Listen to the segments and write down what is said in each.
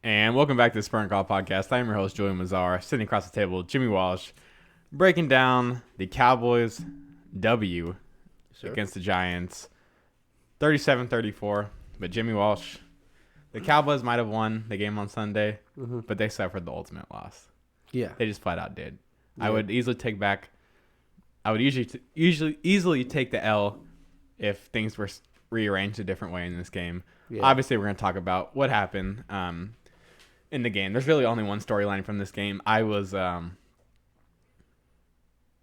And welcome back to the Spur and Call podcast. I'm your host, Julian Mazar, sitting across the table with Jimmy Walsh, breaking down the Cowboys W against the Giants, 37-34. But Jimmy Walsh, the Cowboys might have won the game on Sunday, but they suffered the ultimate loss. Yeah. They just flat out did. Yeah. I would easily easily take the L if things were rearranged a different way in this game. Yeah. Obviously, we're going to talk about what happened in the game. There's really only one storyline from this game. I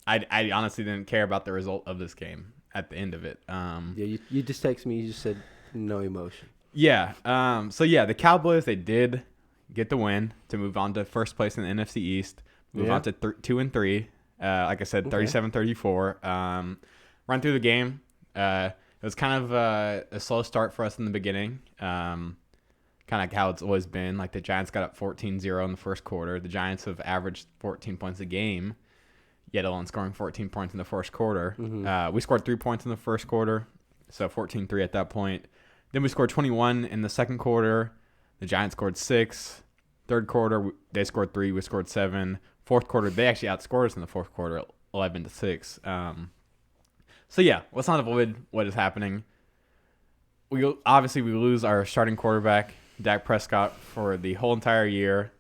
honestly didn't care about the result of this game at the end of it. You just texted me. You just said no emotion. Yeah. The Cowboys, they did get the win to move on to first place in the NFC East. Move on to 2-3. Like I said, 37-34. Run through the game. It was kind of a slow start for us in the beginning. Kind of like how it's always been. Like the Giants got up 14-0 in the first quarter. The Giants have averaged 14 points a game, yet alone scoring 14 points in the first quarter. We scored 3 points in the first quarter, so 14-3 at that point. Then we scored 21 in the second quarter. The Giants scored 6. Third quarter, they scored 3. We scored 7. Fourth quarter, they actually outscored us in the fourth quarter, 11-6. Let's not avoid what is happening. We lose our starting quarterback, Dak Prescott, for the whole entire year.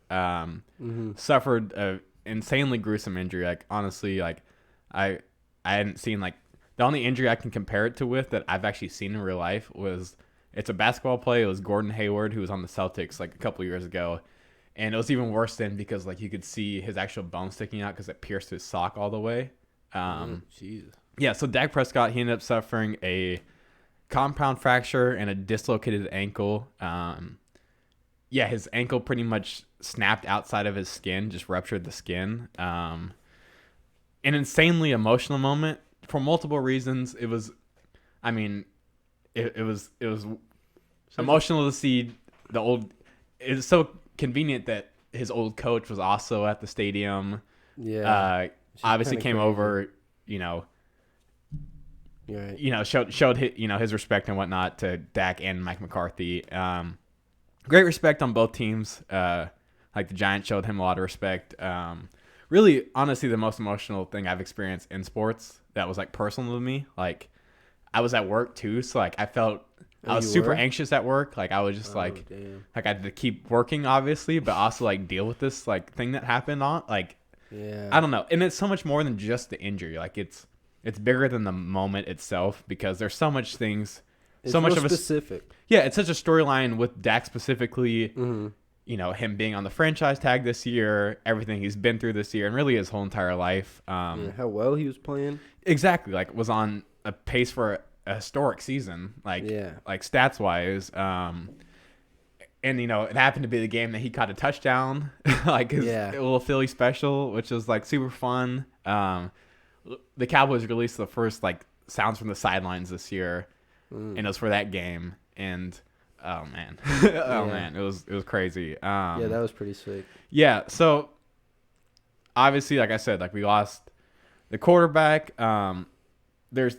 Suffered an insanely gruesome injury. Like honestly, I hadn't seen the only injury I can compare it to with that I've actually seen in real life was it's a basketball play. It was Gordon Hayward, who was on the Celtics a couple years ago, and it was even worse then because you could see his actual bone sticking out because it pierced his sock all the way. Jesus. Yeah, so Dak Prescott, he ended up suffering a compound fracture and a dislocated ankle. His ankle pretty much snapped outside of his skin, just ruptured the skin. An insanely emotional moment for multiple reasons. It was emotional to see the old. It was so convenient that his old coach was also at the stadium. Yeah. Obviously came crazy. over, Right. showed his respect and whatnot to Dak and Mike McCarthy. Great respect on both teams. The Giants showed him a lot of respect. Really, honestly, the most emotional thing I've experienced in sports that was personal to me. I was at work too, so I felt I was super anxious at work. I was just I had to keep working, obviously, but also deal with this thing that happened on Yeah. I don't know, and it's so much more than just the injury. It's bigger than the moment itself because there's so much things. It's so much real of specific. Yeah, it's such a storyline with Dak specifically. Him being on the franchise tag this year, everything he's been through this year, and really his whole entire life. How well he was playing. Exactly, was on a pace for a historic season, stats wise. And it happened to be the game that he caught a touchdown, his little Philly special, which was super fun. The Cowboys released the first sounds from the sidelines this year, and it was for that game. And oh man, man, it was crazy. That was pretty sick. Yeah, so obviously, like I said, we lost the quarterback. There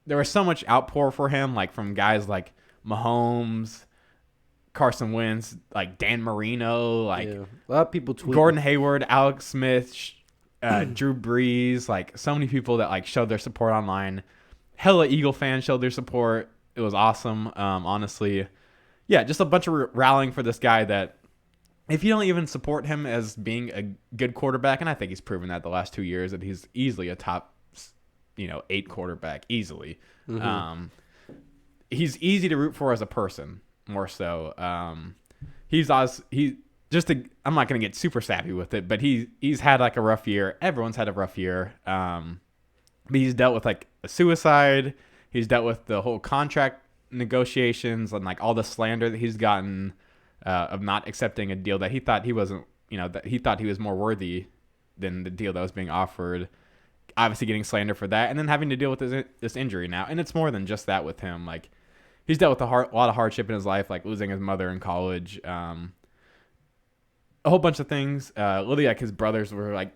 was so much outpour for him, from guys like Mahomes, Carson Wentz, Dan Marino, a lot of people tweeting. Gordon Hayward, Alex Smith, Drew Brees, so many people that showed their support online. Hella Eagle fans showed their support. It was awesome. Honestly, just a bunch of rallying for this guy that if you don't even support him as being a good quarterback, and I think he's proven that the last 2 years that he's easily a top 8 quarterback easily. He's easy to root for as a person more so. I'm not going to get super savvy with it, but he's had a rough year. Everyone's had a rough year. But he's dealt with a suicide. He's dealt with the whole contract negotiations and all the slander that he's gotten of not accepting a deal that he thought he wasn't, that he thought he was more worthy than the deal that was being offered. Obviously getting slander for that, and then having to deal with this injury now. And it's more than just that with him. He's dealt with a lot of hardship in his life, losing his mother in college, a whole bunch of things. Literally, his brothers were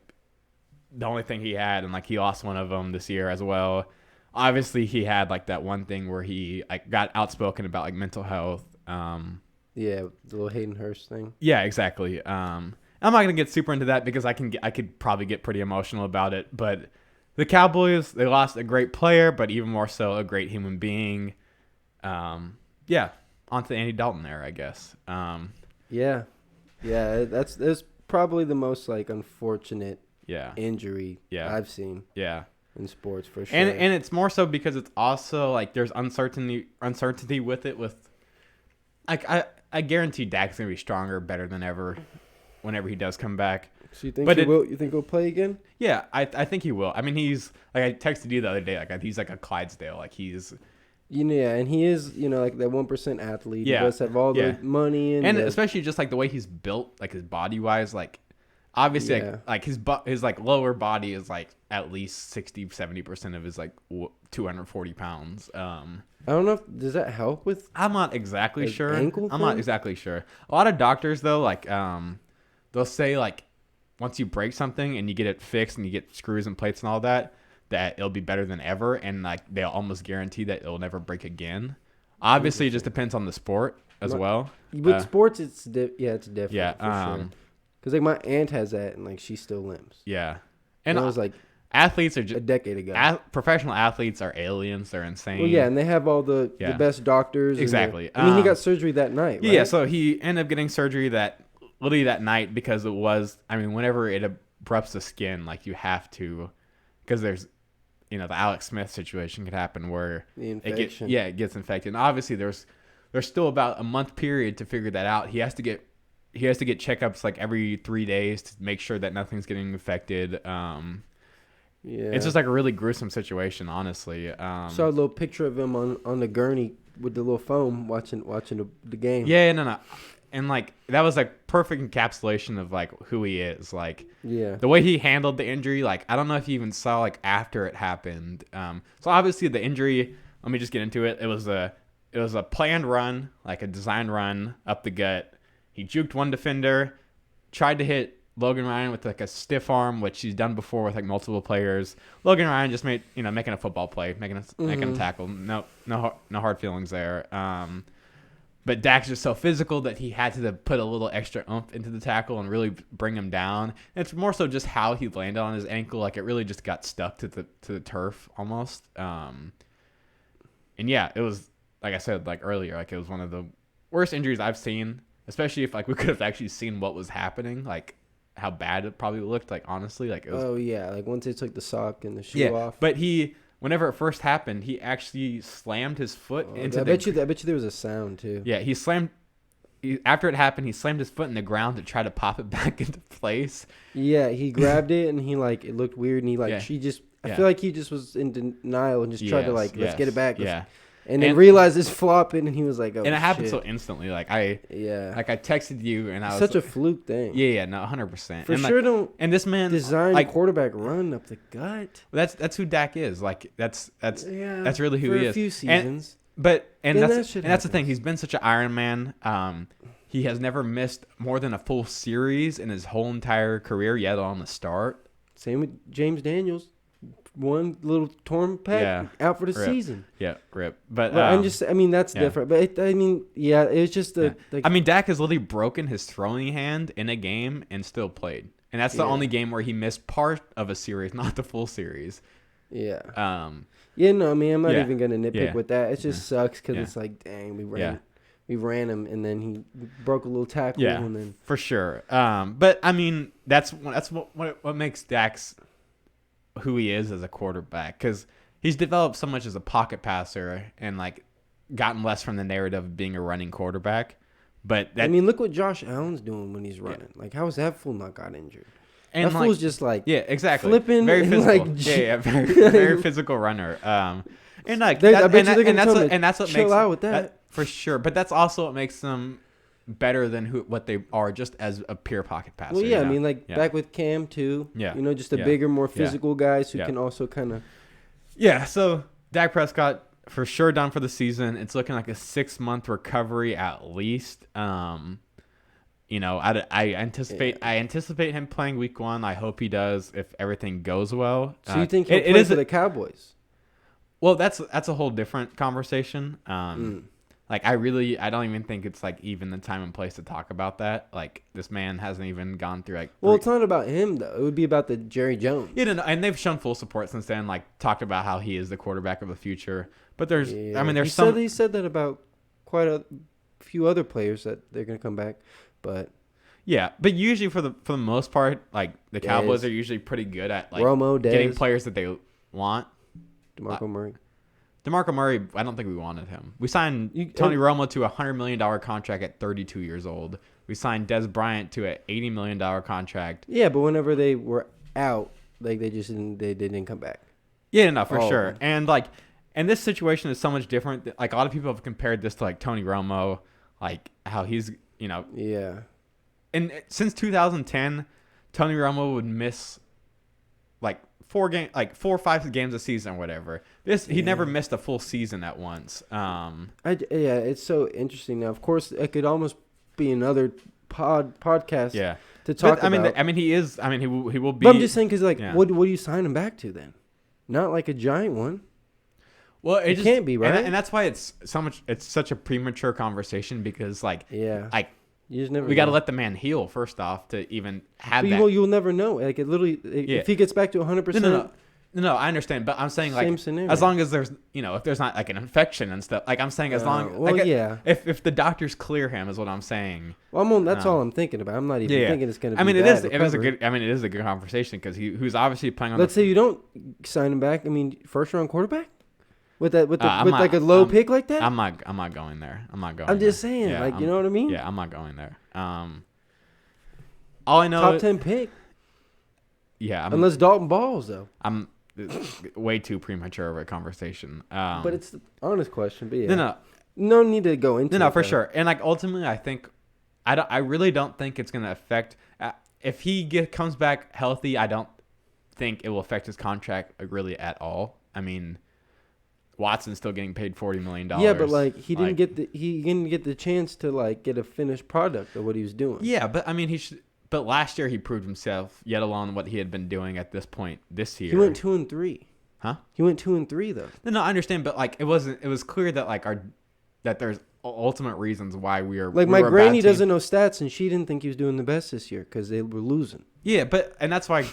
the only thing he had, and he lost one of them this year as well. Obviously, he had that one thing where he got outspoken about mental health. Yeah, the little Hayden Hurst thing. Yeah, exactly. I'm not gonna get super into that because I could probably get pretty emotional about it. But the Cowboys, they lost a great player, but even more so a great human being. Yeah, on to the Andy Dalton era, I guess. Yeah, that's probably the most like unfortunate Yeah, injury yeah, I've seen yeah. in sports for sure. And it's more so because it's also like there's uncertainty with it. With like I guarantee Dak's gonna be stronger, better than ever, whenever he does come back. So you think But he will? You think he'll play again? Yeah, I think he will. I mean, he's like I texted you the other day. Like he's like a Clydesdale. Like he's Yeah, and he is, like that 1% athlete. Yeah, He does have all yeah. the money and especially just like the way he's built, like his body wise, like obviously Yeah. like his like lower body is like at least 60-70% of his like 240 pounds. I don't know. Does that help with? I'm not exactly Like sure. ankle I'm not thing? exactly sure. A lot of doctors though, like they'll say like once you break something and you get it fixed and you get screws and plates and all that it'll be better than ever, and like they'll almost guarantee that it'll never break again. Obviously, it just depends on the sport as well. With sports, it's different. Yeah, for sure. Because like my aunt has that, and like she still limps. Yeah, And and that was like athletes are a just decade ago. professional athletes are aliens. They're insane. Well, yeah, and they have all the Yeah. best doctors. and Exactly. I mean, he got surgery that night. Right? Yeah, so he ended up getting surgery literally that night because it was. I mean, whenever it abrupts the skin, like you have to, because there's. The Alex Smith situation could happen where The infection. it gets infected. And obviously, there's still about a month period to figure that out. He has to get checkups like every 3 days to make sure that nothing's getting infected. Yeah. It's just like a really gruesome situation, honestly. Saw a little picture of him on the gurney with the little foam watching the game. Yeah, no, and like that was like perfect encapsulation of like who he is. Like Yeah. the way he handled the injury, like I don't know if you even saw like after it happened. So obviously the injury. Let me just get into it. It was a planned run, like a designed run up the gut. He juked one defender, tried to hit Logan Ryan with like a stiff arm, which he's done before with like multiple players. Logan Ryan just making a football play, making a tackle. No hard feelings there. But Dak's just so physical that he had to put a little extra oomph into the tackle and really bring him down. And it's more so just how he landed on his ankle. Like it really just got stuck to the turf almost. And yeah, it was like I said like earlier, like it was one of the worst injuries I've seen. Especially if like we could have actually seen what was happening, like how bad it probably looked. Like honestly, like it was. Oh yeah, like once they took the sock and the shoe off. But whenever it first happened, he actually slammed his foot into I bet you there was a sound too. Yeah, after it happened, he slammed his foot in the ground to try to pop it back into place. Yeah, he grabbed it and he like it looked weird and he like Yeah. I feel like he just was in denial and just tried to like let's get it back. Yeah. And then realized it's flopping and he was like, oh, and it happened shit. so instantly. Like I texted you and I was such a fluke thing. Yeah, no, 100%. For and sure, like, don't and this man design like quarterback run up the gut. that's who Dak is. Like that's really who for he a is. few seasons. And Then that's that shit the thing. happens. He's been such an Iron Man. He has never missed more than a full series in his whole entire career, yet on the start. Same with James Daniels. One little torn pec out for the season. Yeah, rip. But That's different. But it's just I mean, Dak has literally broken his throwing hand in a game and still played, and that's the only game where he missed part of a series, not the full series. Yeah. Um. I'm not even gonna nitpick with that. It just sucks because Yeah. it's like, dang, we ran him, and then he broke a little tackle. Yeah, and then for sure. But I mean, that's what makes Dak's who he is as a quarterback, because he's developed so much as a pocket passer and like gotten less from the narrative of being a running quarterback. But look what Josh Allen's doing when he's running. Like, how is that fool not got injured? And that fool's just like exactly flipping, very and physical, very very physical runner. And like I bet you they're and gonna that's what chill makes out with that for sure. But that's also what makes them better than what they are just as a pure pocket passer. Well, yeah, back with Cam too. Yeah, just bigger, more physical guys who Yeah. can also kind of. Yeah, so Dak Prescott for sure done for the season. It's looking like a 6-month recovery at least. I anticipate him playing week 1. I hope he does if everything goes well. So you think he'll play for the Cowboys? Well, that's a whole different conversation. Like, I don't even think it's, like, even the time and place to talk about that. Like, this man hasn't even gone through, like... Well, it's not about him, though. It would be about the Jerry Jones. Yeah, no, and they've shown full support since then, like, talked about how he is the quarterback of the future. But there's... Yeah. I mean, there's He said that about quite a few other players that they're going to come back, but... Yeah, but usually for the most part, like, the Cowboys are usually pretty good at, like, getting players that they want. DeMarco Murray, I don't think we wanted him. We signed Tony Romo to a $100 million contract at 32 years old. We signed Des Bryant to an $80 million contract. Yeah, but whenever they were out, like they didn't come back. Yeah, no, for sure. And like, and this situation is so much different. Like, a lot of people have compared this to like Tony Romo, like how he's, you know. Yeah. And since 2010, Tony Romo would miss like 4 or 5 games a season or whatever. He never missed a full season at once. It's so interesting now. Of course, it could almost be another podcast. Yeah. To talk about. He will be. But I'm just saying because what do you sign him back to then? Not like a giant one. Well, it just can't be, right? And that's why it's such a premature conversation because like you just never. We got to let the man heal first off to even have that. Well, you'll never know. Like it literally, if he gets back to 100%. No, I understand, but I'm saying like as long as there's if there's not like an infection and stuff. Like I'm saying as long if the doctors clear him is what I'm saying. Well, that's all I'm thinking about. I'm not even thinking it's going to be. I mean, bad. it is a good conversation because who's obviously playing on. Let's say you don't sign him back. I mean, first round quarterback. With like a low pick like that? I'm not going there. I'm just saying, you know what I mean? Yeah, I'm not going there. All I know top 10 pick. Yeah, unless Dalton balls though. I'm way too premature of a conversation. But it's the honest question. But yeah, no need to go into. No, for sure. And like ultimately, I think I really don't think it's going to affect if he comes back healthy. I don't think it will affect his contract really at all. I mean. Watson's still getting paid $40 million. Yeah, but like he didn't get the chance to like get a finished product of what he was doing. Yeah, but I mean but last year he proved himself, yet alone what he had been doing at this point this year. He went 2-3. Huh? He went 2-3 though. No, I understand, but like it was clear that like that there's ultimate reasons why we are like my granny doesn't know stats and she didn't think he was doing the best this year because they were losing. Yeah, and that's why.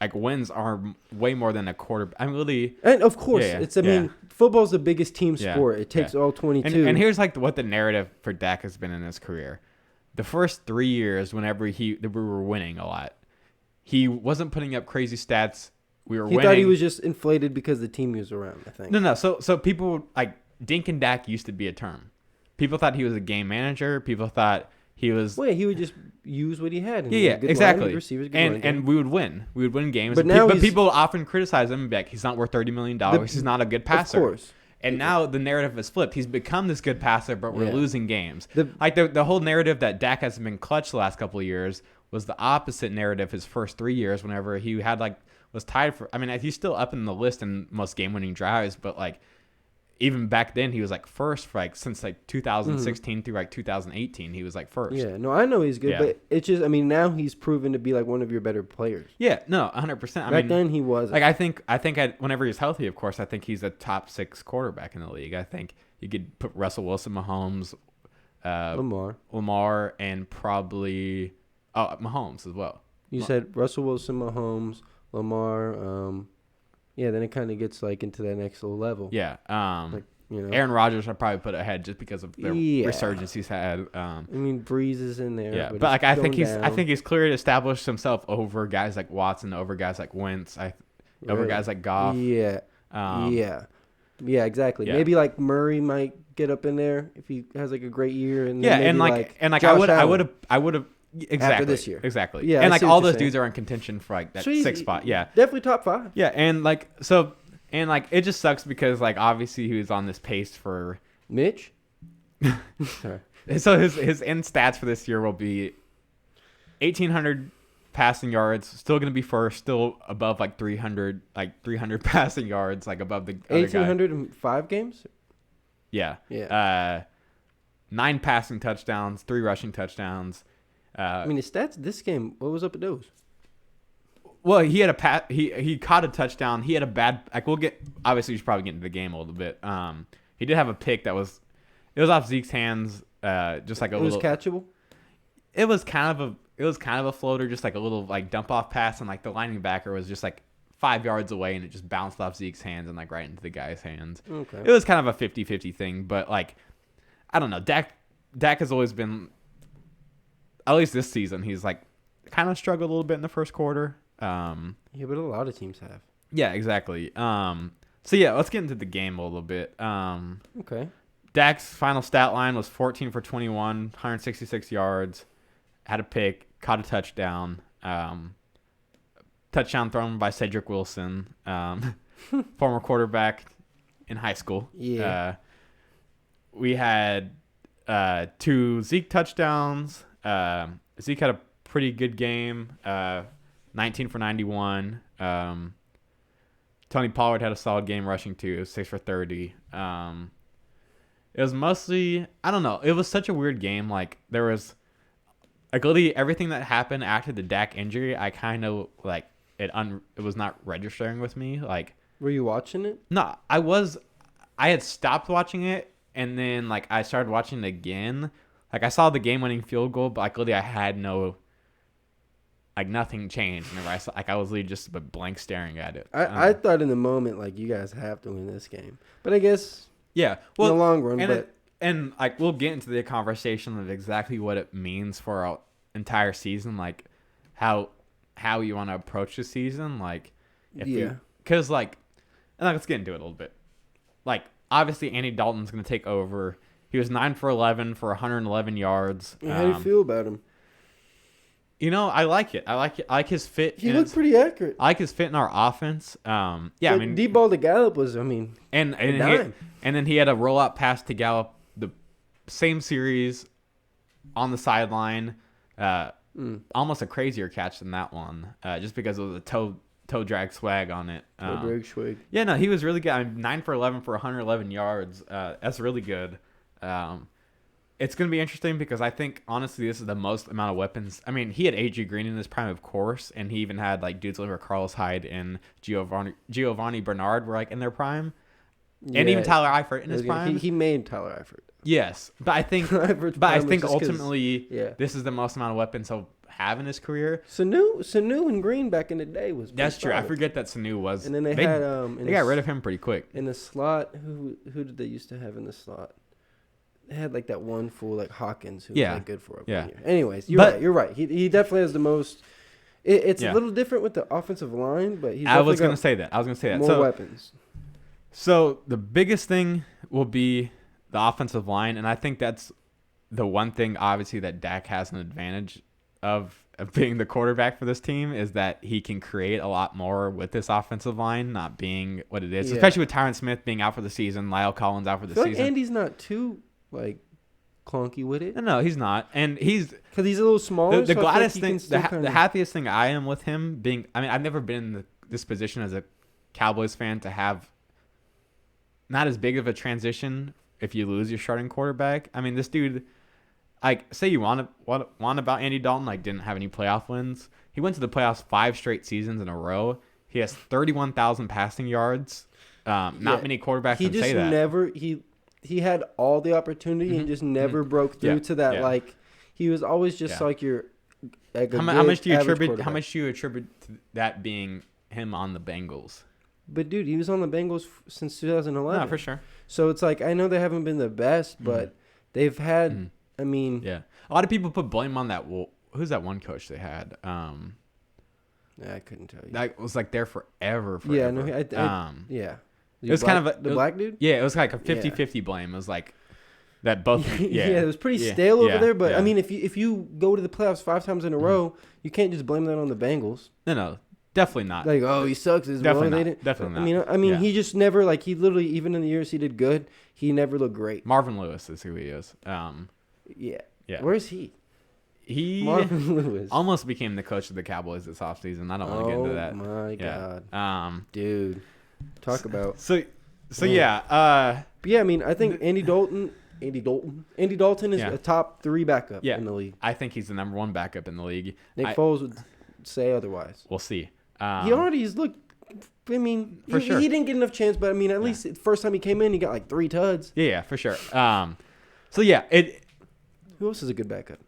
Like wins are way more than a quarter. I'm really, and of course I mean, football's the biggest team sport. It takes all 22. And here's like what the narrative for Dak has been in his career. The first 3 years, whenever we were winning a lot, he wasn't putting up crazy stats. We were winning. He thought he was just inflated because the team he was around. I think. No. So people like Dink and Dak used to be a term. People thought he was a game manager. People thought. He was. Well, he would just use what he had. Exactly. Receivers, and we would win. We would win games. But now people often criticize him and be like, he's not worth $30 million. He's not a good passer. Of course. And now the narrative has flipped. He's become this good passer, but we're losing games. The whole narrative that Dak hasn't been clutch the last couple of years was the opposite narrative his first 3 years whenever he had was tied for. I mean, he's still up in the list in most game-winning drives, but like. Even back then, he was like first for since 2016 through 2018. He was like first. Yeah, no, I know he's good, but it's just now he's proven to be like one of your better players. Yeah, no, 100%. Back then he was. Like I think whenever he's healthy, of course, I think he's a top 6 quarterback in the league. I think you could put Russell Wilson, Mahomes, Lamar, and probably Mahomes as well. You said Russell Wilson, Mahomes, Lamar. Yeah, then it kind of gets into that next little level. Yeah. Aaron Rodgers I'd probably put ahead just because of the resurgence he's had. I mean, Breeze is in there. Yeah, but I think he's clearly established himself over guys like Watson, over guys like Wentz, over guys like Goff. Yeah. Yeah, exactly. Yeah. Maybe Murray might get up in there if he has a great year. And I would have. Exactly. After this year. Exactly. Yeah. And all those dudes are in contention for that 6th spot. Yeah. Definitely top 5. Yeah. And it just sucks because obviously he was on this pace for Mitch. Sorry. So his end stats for this year will be 1,800 passing yards, still going to be first, still above 300 passing yards, above the other guy. 1,805 games? Yeah. Yeah. 9 passing touchdowns, 3 rushing touchdowns. I mean, his stats this game, what was up with those? Well, he had he caught a touchdown. He had a bad, obviously we should probably get into the game a little bit. He did have a pick that was It was off Zeke's hands, just like a little. It was catchable. It was kind of a floater, just like a little like dump off pass, and like the linebacker was just like 5 yards away, and it just bounced off Zeke's hands and like right into the guy's hands. Okay. It was kind of a 50-50 thing, but like I don't know. Dak has always been, at least this season, he's like kind of struggled a little bit in the first quarter. Yeah, but a lot of teams have. Yeah, exactly. So yeah, let's get into the game a little bit. Okay. Dak's final stat line was 14 for 21, 166 yards, had a pick, caught a touchdown. Touchdown thrown by Cedric Wilson, former quarterback in high school. Yeah. We had 2 Zeke touchdowns. Zeke had a pretty good game, 19 for 91. Tony Pollard had a solid game rushing too, 6 for 30. It was mostly, I don't know, it was such a weird game. Like there was, like literally everything that happened after the Dak injury, I kind of like it was not registering with me. Like, were you watching it? No, I had stopped watching it, and then like I started watching it again. Like I saw the game-winning field goal, but like literally I had no, like nothing changed whenever I saw. Like I was literally just blank staring at it. I thought in the moment like you guys have to win this game, but I guess yeah, well, in the long run, and like we'll get into the conversation of exactly what it means for our entire season, like how you want to approach the season, like because like, and let's get into it a little bit. Like obviously Andy Dalton's gonna take over. He was 9 for 11 for 111 yards. How do you feel about him? You know, I like it. I like his fit. He looked pretty accurate. I like his fit in our offense. Yeah, but I mean, deep ball to Gallup was, and then he had a rollout pass to Gallup, the same series, on the sideline. Almost a crazier catch than that one, just because it was a toe drag swag on it. Toe drag swag. Yeah, no, he was really good. I mean, 9 for 11 for 111 yards. That's really good. It's going to be interesting because I think, honestly, this is the most amount of weapons. I mean, he had A.J. Green in his prime, of course, and he even had, like, dudes like Carlos Hyde and Giovanni Bernard were, like, in their prime. Yeah, and even Tyler Eifert in his prime. He made Tyler Eifert. Yes, but I think ultimately this is the most amount of weapons he'll have in his career. Sanu and Green back in the day was that's true. solid. I forget that Sanu was. And then they got rid of him pretty quick. In the slot, who did they used to have in the slot? They had like that one fool like Hawkins who was like good for a year. Anyways, you're right. He definitely has the most. It's a little different with the offensive line, but I was going to say that. More weapons. So the biggest thing will be the offensive line, and I think that's the one thing, obviously, that Dak has an advantage of being the quarterback for this team is that he can create a lot more with this offensive line not being what it is, especially with Tyron Smith being out for the season, Lyle Collins out for the season. Like Andy's not too like clunky with it. No, he's not, and he's because he's a little smaller. The gladdest thing, the happiest thing I am with him being. I mean, I've never been in this position as a Cowboys fan to have not as big of a transition if you lose your starting quarterback. I mean, this dude, like, say you want about Andy Dalton, like, didn't have any playoff wins. He went to the playoffs 5 straight seasons in a row. He has 31,000 passing yards. Not many quarterbacks can say that. He had all the opportunity and just never broke through to that. Like, he was always just like your. Like how much do you attribute? How much do you attribute to that being him on the Bengals? But dude, he was on the Bengals since 2011. No, for sure. So it's like I know they haven't been the best, but they've had. I mean, a lot of people put blame on that. Well, who's that one coach they had? I couldn't tell you. That was like there forever. Yeah, no, yeah. It was kind of the black dude. Yeah, it was like a 50-50 blame. It was like that both. Yeah, it was pretty stale over there. But I mean, if you go to the playoffs 5 times in a row, you can't just blame that on the Bengals. No. Definitely not. Like, oh, he sucks. Definitely not. I mean, he just never like he literally even in the years he did good, he never looked great. Marvin Lewis is who he is. Yeah. Where's he? Marvin Lewis almost became the coach of the Cowboys this offseason. I don't want to get into that. Oh my god. Dude, talk about. So yeah. I mean, I think Andy Dalton is a top 3 backup in the league. I think he's the number 1 backup in the league. Nick Foles would say otherwise. We'll see. He already's looked. I mean, he didn't get enough chance, but I mean, at least the first time he came in, he got like 3 tuds. Yeah, for sure. So yeah, Who else is a good backup?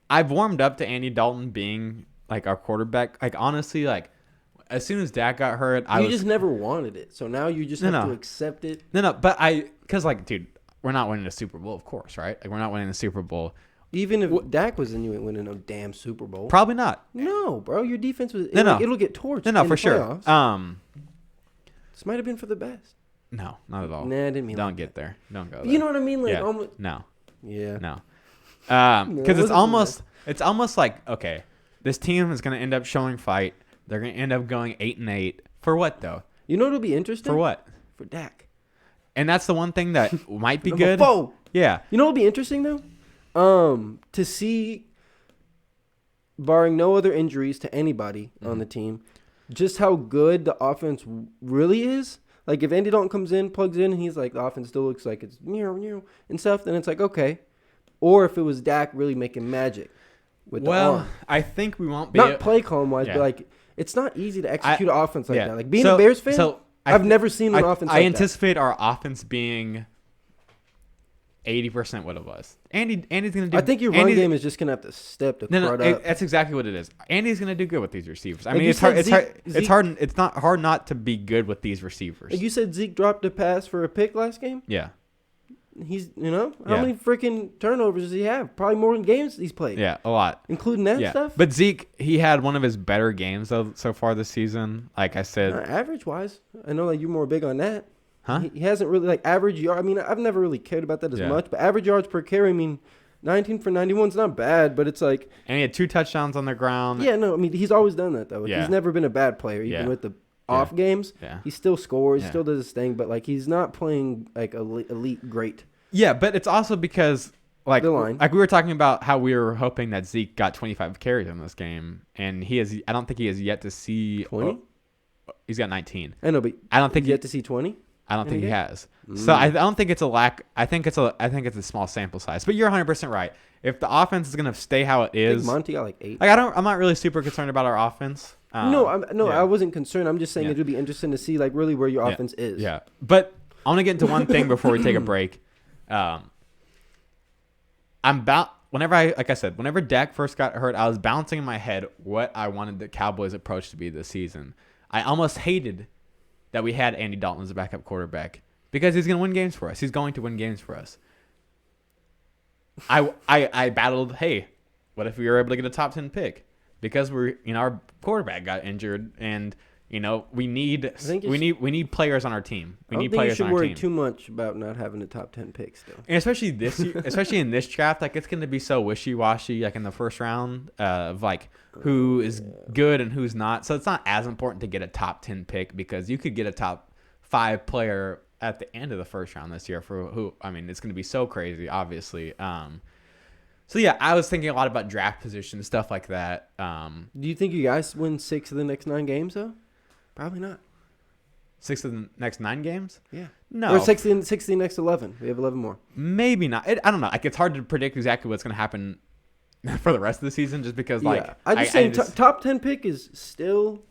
I've warmed up to Andy Dalton being like our quarterback. Like honestly, like as soon as Dak got hurt, You just never wanted it, so now you just have to accept it. No, but because like, dude, we're not winning a Super Bowl, of course, right? Like we're not winning the Super Bowl. Even if Dak was in, you ain't winning no damn Super Bowl. Probably not. No, bro, your defense was. No. It'll get torched. No, for sure. This might have been for the best. No, not at all. Nah, I didn't mean. Don't get there. Don't go there. You know what I mean? Like yeah. almost. No. Yeah. No. Because it's almost like, okay, this team is going to end up showing fight. They're going to end up going 8-8 for what though? You know what'll be interesting? For what? For Dak. And that's the one thing that might be good. Yeah. You know what'll be interesting though? To see, barring no other injuries to anybody on the team, just how good the offense really is. Like, if Andy Dalton comes in, plugs in, and he's like, the offense still looks like it's and stuff, then it's like, okay. Or if it was Dak really making magic with the arm. I think we won't be. Not play calling-wise, but, like, it's not easy to execute an offense like that. Like, being a Bears fan, I've never seen an offense like that. I anticipate our offense being 80% what it was. Andy's going to do. I think your run game is just going to have to step the crud up. That's exactly what it is. Andy's going to do good with these receivers. I mean, it's not hard not to be good with these receivers. Like you said, Zeke dropped a pass for a pick last game. Yeah. He's, how many freaking turnovers does he have? Probably more than games he's played. Yeah, a lot. Including that stuff. But Zeke, he had one of his better games so far this season. Like I said. Average-wise. I know like you're more big on that. Huh? He hasn't really, like, average yard. I mean, I've never really cared about that as much. But average yards per carry, I mean, 19 for 91 is not bad. But it's like. And he had 2 touchdowns on the ground. Yeah, no, I mean, he's always done that, though. Yeah. He's never been a bad player. Even with the off games. Yeah. He still scores. He still does his thing. But, like, he's not playing, like, elite great. Yeah, but it's also because, like the line. Like we were talking about how we were hoping that Zeke got 25 carries in this game. And I don't think he has yet to see. 20? He's got 19. I know, but I don't think yet to see 20? I don't think he has. So I don't think it's a lack. I think it's a small sample size. But you're 100% right. If the offense is going to stay how it is, I think Monty got like 8. Like I'm not really super concerned about our offense. I wasn't concerned. I'm just saying it would be interesting to see like really where your offense is. Yeah. But I want to get into one thing before we take a break. Whenever Dak first got hurt, I was bouncing in my head what I wanted the Cowboys' approach to be this season. I almost hated that we had Andy Dalton as a backup quarterback because he's going to win games for us. He's going to win games for us. I battled, hey, what if we were able to get a top 10 pick? Because our quarterback got injured and we need players on our team. We need players on our team. I don't think you should worry too much about not having a top 10 pick still. And especially this year, especially in this draft, like it's going to be so wishy-washy like in the first round of like who is good and who's not. So it's not as important to get a top 10 pick because you could get a top 5 player at the end of the first round this year for who, I mean, it's going to be so crazy, obviously. So yeah, I was thinking a lot about draft position, stuff like that. Do you think you guys win 6 of the next 9 games though? Probably not. 6 of the next 9 games? Yeah. No. Or 6 of the next 11. We have 11 more. Maybe not. I don't know. Like it's hard to predict exactly what's going to happen for the rest of the season just because I'm just saying top 10 pick is still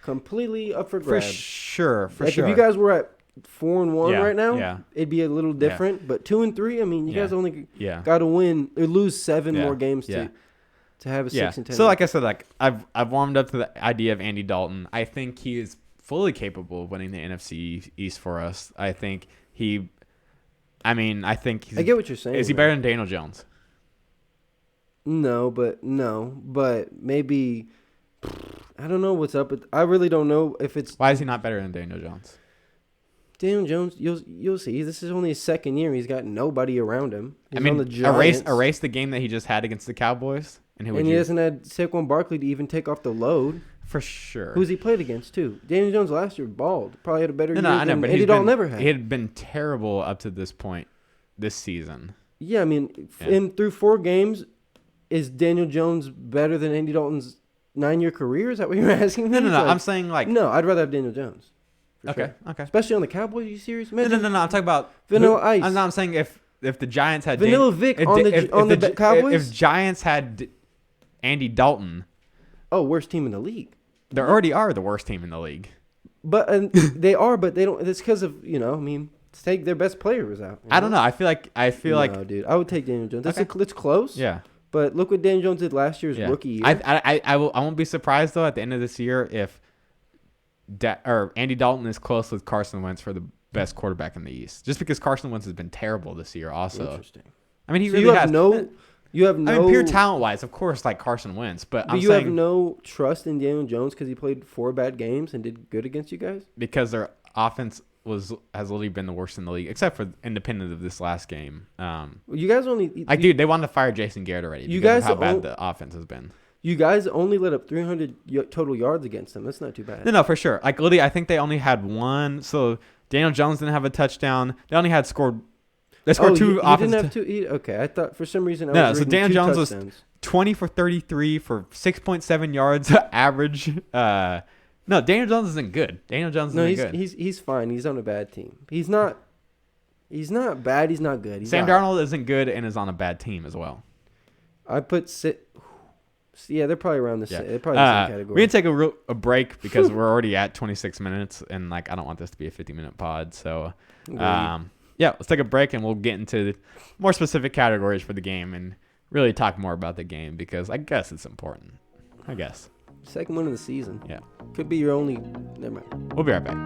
completely up for grabs. For sure. If you guys were at 4-1 right now, it'd be a little different. But 2-3, I mean, you guys only got to win or lose 7 more games to have a 6-10. So like I said, like I've warmed up to the idea of Andy Dalton. I think he is fully capable of winning the NFC East for us. I think he's. I get what you're saying. Is he better than Daniel Jones? No, but maybe. I don't know what's up. I really don't know if it's. Why is he not better than Daniel Jones? Daniel Jones, you'll see. This is only his second year. He's got nobody around him. He's on the Giants. Erase the game that he just had against the Cowboys, and he hasn't had Saquon Barkley to even take off the load. For sure. Who's he played against too? Daniel Jones last year balled. Probably had a better year than Andy Dalton never had. He had been terrible up to this point this season. Yeah, I mean, through 4 games, is Daniel Jones better than Andy Dalton's 9-year career? Is that what you're asking me? No. I'm saying like no. I'd rather have Daniel Jones. Okay. Especially on the Cowboys. Are you serious? No. I'm talking about Vanilla Ice. I'm saying if the Giants had Vanilla Vic on the Cowboys. If Giants had Andy Dalton, worst team in the league. They already are the worst team in the league. But they are, but they don't. It's because of take their best players out. I don't know. I feel like. No, dude. I would take Daniel Jones. Okay. It's close. Yeah. But look what Daniel Jones did last year's rookie year. I won't be surprised though at the end of this year if Andy Dalton is close with Carson Wentz for the best quarterback in the East. Just because Carson Wentz has been terrible this year also. Interesting. I mean, he really has. You have no. I mean, pure talent-wise, of course, like Carson Wentz, but you have no trust in Daniel Jones because he played 4 bad games and did good against you guys? Because their offense has literally been the worst in the league, except for independent of this last game. You guys only... dude, they wanted to fire Jason Garrett already because of how bad the offense has been. You guys only let up 300 total yards against them. That's not too bad. No, for sure. Like, literally, I think they only had one. So, Daniel Jones didn't have a touchdown. They only had scored... They scored 2 offensive... didn't have 2... Okay, I thought for some reason... So Daniel Jones was 20 for 33 for 6.7 yards average. No, Daniel Jones isn't good. Daniel Jones isn't good. He's fine. He's on a bad team. He's not bad. He's not good. Sam Darnold isn't good and is on a bad team as well. I put... Yeah, they're probably around the same. They're probably the same category. We're gonna take a break because we're already at 26 minutes, and I don't want this to be a 50-minute pod. So, let's take a break, and we'll get into more specific categories for the game and really talk more about the game because I guess it's important. I guess. Second one of the season. Yeah. Could be your only. Never mind. We'll be right back.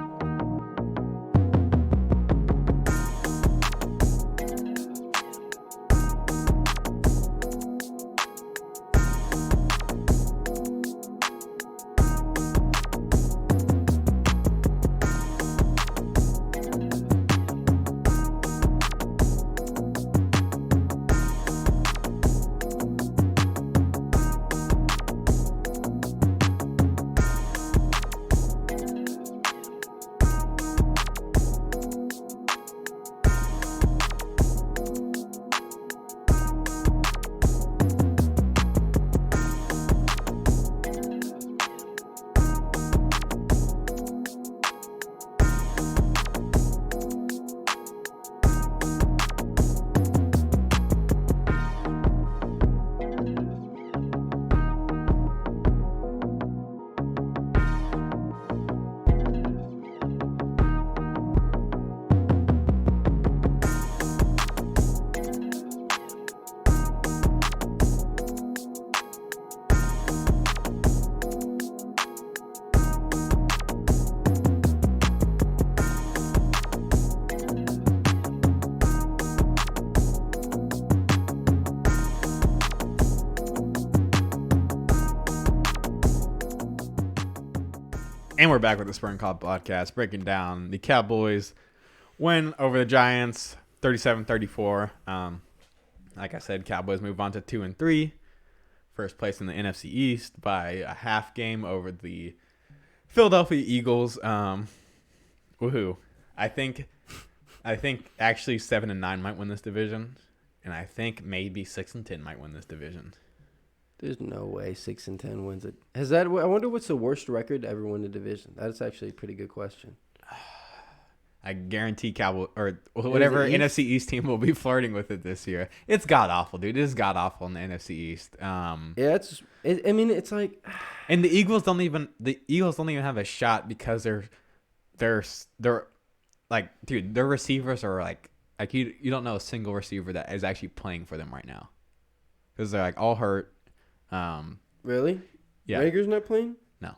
And we're back with the Spring Call podcast, breaking down the Cowboys win over the Giants, 37-34. Like I said, Cowboys move on to 2-3, first place in the NFC East by a half game over the Philadelphia Eagles. Woohoo! I think actually 7-9 might win this division, and I think maybe 6-10 might win this division. There's no way 6-10 wins it. I wonder what's the worst record to ever win the division. That's actually a pretty good question. I guarantee Cowboys or whatever NFC East team will be flirting with it this year. It's god awful, dude. It is god awful in the NFC East. It's like, and the Eagles don't even have a shot because they're like, dude, their receivers are like you don't know a single receiver that is actually playing for them right now because they're like all hurt. Really? Yeah. Rager's not playing? No.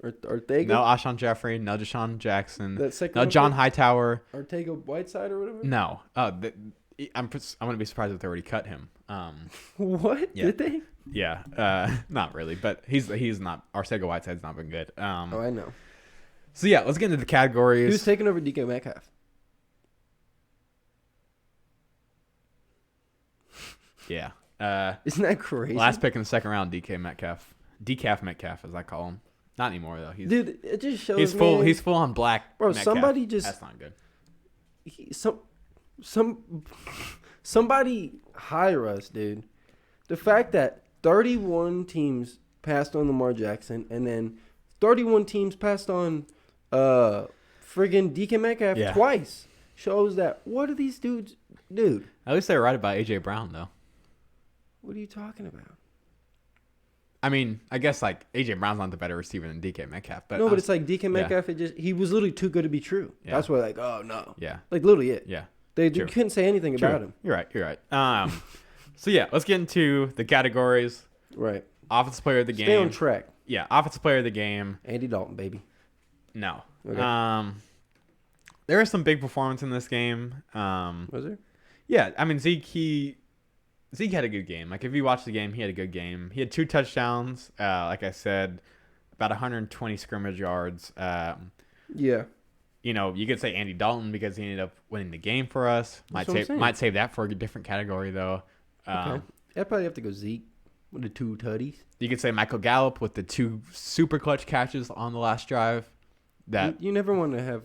Ortega? No, Alshon Jeffrey. No, Deshaun Jackson. No, John Hightower. Ortega Whiteside or whatever? No. I'm gonna be surprised if they already cut him. What? Yeah. Did they? Yeah. Not really, but he's not. Ortega Whiteside's not been good. I know. So yeah, let's get into the categories. Who's taking over DK Metcalf? Yeah. Isn't that crazy? Last pick in the second round, DK Metcalf. Decaf Metcalf, as I call him. Not anymore though. Dude, it just shows. He's full on black. Bro, Metcalf. somebody just. That's not good. Somebody hire us, dude. The fact that 31 teams passed on Lamar Jackson and then 31 teams passed on friggin' DK Metcalf twice shows that what are these dudes, dude? At least they were right about AJ Brown though. What are you talking about? I mean, I guess like AJ Brown's not the better receiver than DK Metcalf, but no, but it's like DK Metcalf. He was literally too good to be true. Yeah. That's why, like, oh no, yeah, like literally it. Yeah, you couldn't say anything about him. You're right. So yeah, let's get into the categories. Right. Offensive player of the game. Stay on track. Yeah, offensive player of the game. Andy Dalton, baby. No. Okay. There was some big performance in this game. Was there? Yeah, I mean Zeke had a good game. Like if you watch the game, he had a good game. He had 2 touchdowns. Like I said, about 120 scrimmage yards. Yeah. You know, you could say Andy Dalton because he ended up winning the game for us. Might save that for a different category though. Okay. I'd probably have to go Zeke with the 2 tutties. You could say Michael Gallup with the 2 super clutch catches on the last drive. That you never want to have,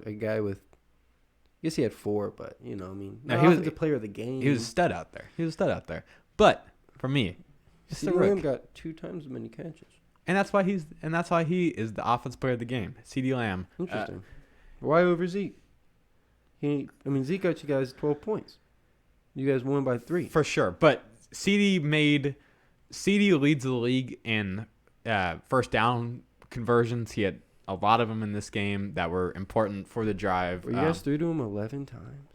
a guy with. I guess he had 4, but I mean, no, he was the player of the game. He was a stud out there. But for me, CeeDee Lamb got 2 times as many catches, and that's why he is the offensive player of the game. CeeDee Lamb. Interesting. Why over Zeke? Zeke got you guys 12 points. You guys won by 3 for sure. But CD leads the league in first down conversions. He had a lot of them in this game that were important for the drive. Well, you guys threw to him 11 times.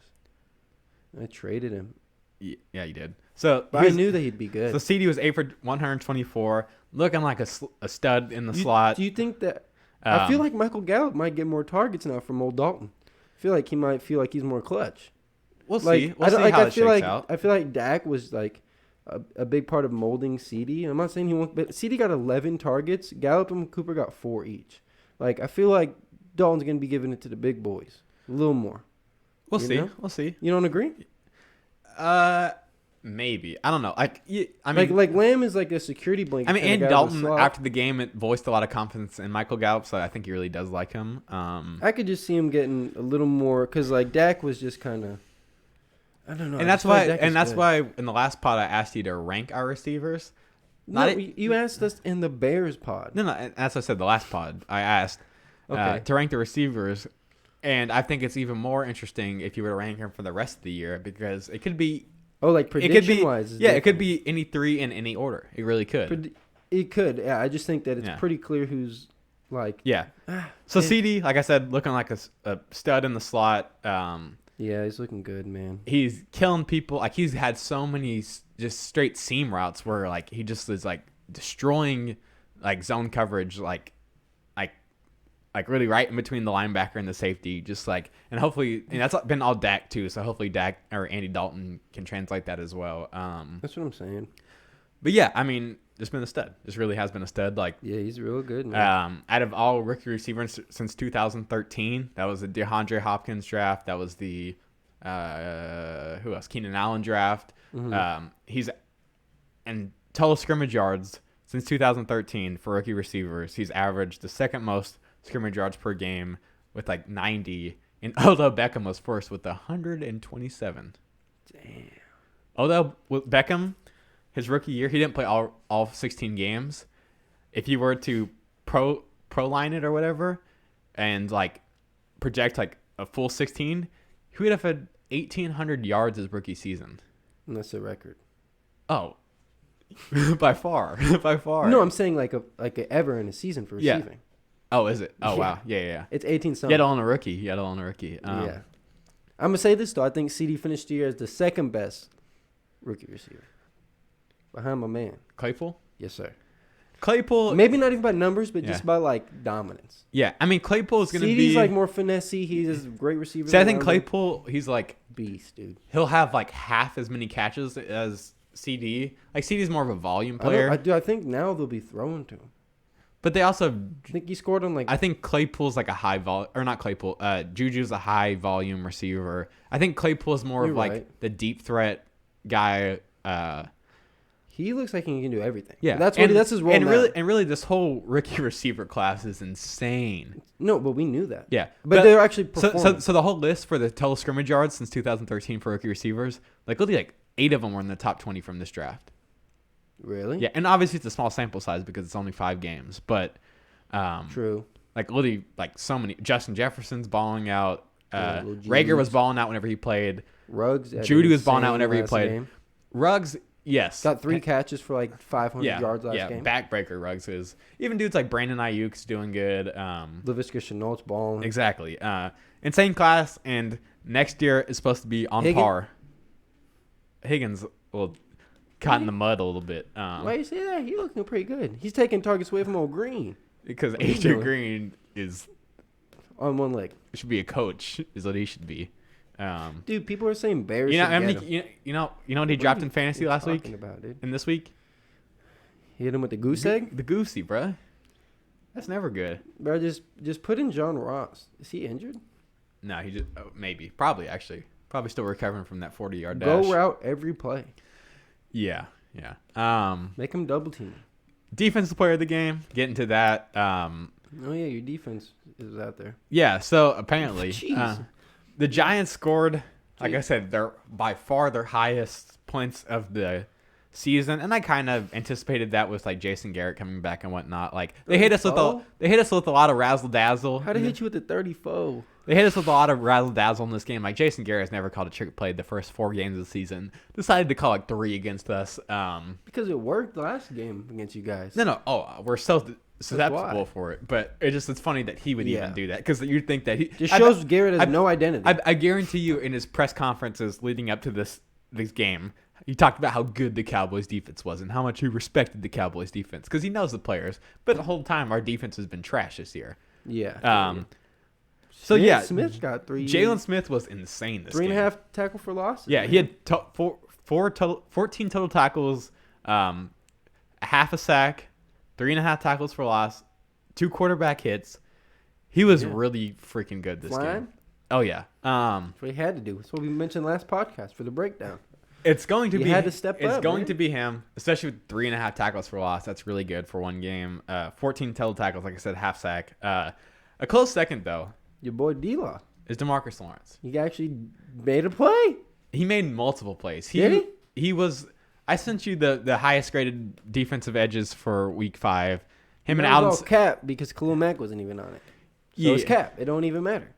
I traded him. Yeah, you did. So but I knew that he'd be good. So CD was 8 for 124, looking like a stud in the slot. Do you think that? I feel like Michael Gallup might get more targets now from old Dalton. I feel like he might feel like he's more clutch. We'll see. We'll see how it shakes out. I feel like Dak was like a big part of molding CD. I'm not saying he won't, but CD got 11 targets. Gallup and Cooper got 4 each. Like, I feel like Dalton's going to be giving it to the big boys. A little more. We'll see. We'll see. You don't agree? Maybe. I don't know. Like Lamb is like a security blanket. I mean, Andy Dalton, after the game, it voiced a lot of confidence in Michael Gallup, so I think he really does like him. I could just see him getting a little more, because, like, Dak was just kind of, I don't know. And that's why in the last pod I asked you to rank our receivers. You asked us in the Bears pod. No, as I said, the last pod, I asked to rank the receivers, and I think it's even more interesting if you were to rank them for the rest of the year, because it could be... Oh, like prediction-wise? Yeah, it could be any 3 in any order. It really could. It could, yeah. I just think that it's pretty clear who's, like... Yeah. So CD, like I said, looking like a stud in the slot. Yeah, he's looking good, man. He's killing people. Like, he's had so many just straight seam routes where, like, he just is, like, destroying, like, zone coverage, like really right in between the linebacker and the safety. Just, like, and hopefully, and that's been all Dak, too, so hopefully Dak or Andy Dalton can translate that as well. That's what I'm saying. But, yeah, I mean, just been a stud. Just really has been a stud. Like, yeah, he's real good, man. Out of all rookie receivers since 2013, that was the DeAndre Hopkins draft. That was the who else? Keenan Allen draft. Mm-hmm. He's and total scrimmage yards since 2013 for rookie receivers. He's averaged the second most scrimmage yards per game with like 90. And Odell Beckham was first with 127. Damn. Odell Beckham, his rookie year, he didn't play all 16 games. If you were to pro line it or whatever, and like project like a full 16, he would have had 1,800 yards his rookie season. And that's a record. Oh, by far. No, I'm saying like a ever in a season for receiving. Yeah. Oh, is it? Oh, yeah. Wow. Yeah. It's 18 something. Yet on a rookie. Yeah. I'm going to say this, though. I think CD finished the year as the second best rookie receiver. Behind my man. Claypool? Yes, sir. Claypool. Maybe not even by numbers, but just by, like, dominance. Yeah. I mean, Claypool is going to be. CD's, like, more finessey. He's a great receiver. See, I think Claypool, he's, like. Beast, dude. He'll have, like, half as many catches as CD. Like, CD's more of a volume player. I think now they'll be throwing to him. But they also. I think he scored on, like. I think Claypool's, like, a high volume. Or not Claypool. Juju's a high volume receiver. I think Claypool's more of, like, the deep threat guy. He looks like he can do everything. Yeah, that's his role. And really, this whole rookie receiver class is insane. No, but we knew that. Yeah, but they're actually performing. So the whole list for the total scrimmage yards since 2013 for rookie receivers, like literally, like 8 of them were in the top 20 from this draft. Really? Yeah, and obviously it's a small sample size because it's only 5 games, but true. Like literally, like so many. Justin Jefferson's balling out. Rager was balling out whenever he played. Ruggs. Judy was balling out whenever he played. Game. Ruggs. Yes. Got 3 catches for like 500 yards last game. Backbreaker Ruggs is. Even dudes like Brandon Ayuk's doing good. Laviska Shenault's balling. Exactly. Insane class, and next year is supposed to be on par. Higgins will caught in the mud a little bit. Why you say that? He's looking pretty good. He's taking targets away from old Green. Because AJ Green is on one leg. Should be a coach, is what he should be. Dude, people are saying Bears. You know what he dropped in fantasy last week? And this week? He hit him with the goose egg? The goosey, bro. That's never good. Bro, just put in John Ross. Is he injured? No, he just maybe. Probably still recovering from that 40-yard dash. Go route every play. Yeah. Make him double team. Defensive player of the game. Get into that. Oh yeah, your defense is out there. Yeah. So apparently, the Giants scored. Like I said, they're by far their highest points of the season, and I kind of anticipated that with like Jason Garrett coming back and whatnot. Like they hit us with a lot of razzle dazzle. How did they hit you with the 34? They hit us with a lot of razzle dazzle in this game. Like Jason Garrett has never called a trick play the first 4 games of the season. Decided to call like 3 against us. Because it worked last game against you guys. No. Oh, we're so susceptible for it. But it's funny that he would even do that, because you'd think that he just shows Garrett has no identity. I guarantee you, in his press conferences leading up to this game, he talked about how good the Cowboys defense was and how much he respected the Cowboys defense because he knows the players. But the whole time, our defense has been trash this year. Yeah. Smith got 3. Jalen Smith was insane this game. 3.5 tackle for losses. Yeah, he had 14 total tackles, a half a sack, 3.5 tackles for loss, 2 quarterback hits. He was really freaking good this game. Oh yeah. That's what he had to do. That's what we mentioned last podcast for the breakdown. It's going to be. Had to step up. It's going to be him, especially with 3.5 tackles for loss. That's really good for one game. 14 total tackles, like I said, half sack. A close second though. Your boy D-Law is DeMarcus Lawrence. He actually made a play. He made multiple plays. Did he? He was. I sent you the highest graded defensive edges for week 5. Him and Alden. All cap because Khalil Mack wasn't even on it. So it's cap. It don't even matter.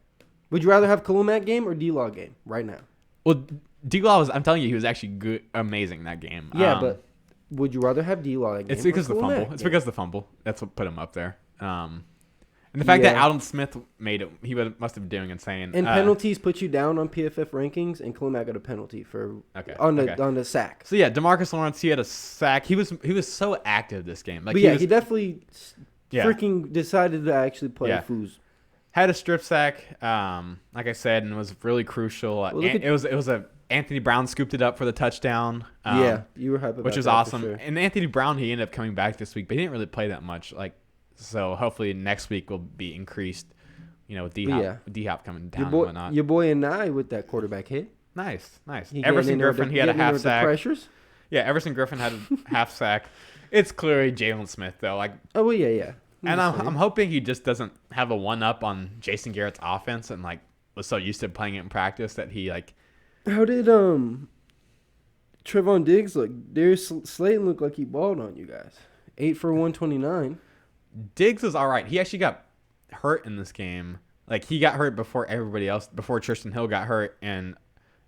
Would you rather have Khalil Mack game or D-Law game right now? Well, D-Law was. I'm telling you, he was actually good, amazing that game. Yeah, but would you rather have D-Law that game? It's because of the fumble. It's because of the fumble. That's what put him up there. And the fact that Alden Smith must have been doing insane. And penalties put you down on PFF rankings, and Khalil Mack got a penalty on the sack. So yeah, DeMarcus Lawrence, he had a sack. He was so active this game. Like, he definitely freaking decided to actually play foos. Had a strip sack, like I said, and was really crucial. It was a Anthony Brown scooped it up for the touchdown. You were hyped about which was awesome. Sure. And Anthony Brown, he ended up coming back this week, but he didn't really play that much. So hopefully next week will be increased, with D-Hop coming down and whatnot. Your boy and I with that quarterback hit. Nice. Everson Griffin, he had a half sack. Pressures? Yeah, Everson Griffin had a half sack. It's clearly Jalen Smith, though. Yeah. And I'm hoping he just doesn't have a one-up on Jason Garrett's offense and, was so used to playing it in practice that he, How did Trevon Diggs look? Darius Slayton looked like he balled on you guys. 8 for 129. Diggs was all right. He actually got hurt in this game. He got hurt before everybody else, before Tristan Hill got hurt and